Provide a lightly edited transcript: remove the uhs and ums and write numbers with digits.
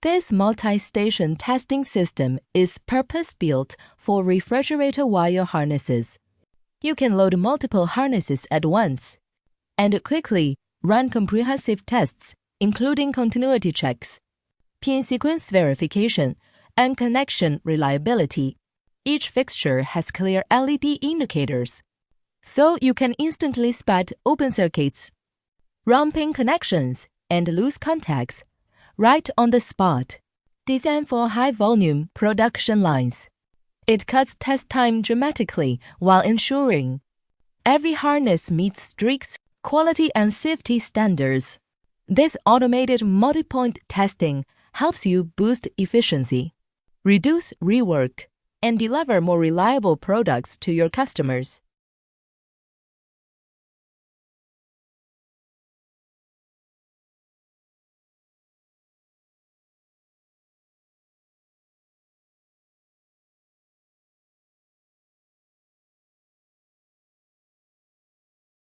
This multi-station testing system is purpose-built for refrigerator wire harnesses. You can load multiple harnesses at once and quickly run comprehensive tests, including continuity checks, pin sequence verification, and connection reliability. Each fixture has clear LED indicators, so you can instantly spot open circuits, wrong pin connections, and loose contacts right on the spot. Designed for high-volume production lines, it cuts test time dramatically while ensuring every harness meets strict quality and safety standards. This automated multi-point testing helps you boost efficiency, reduce rework, and deliver more reliable products to your customers.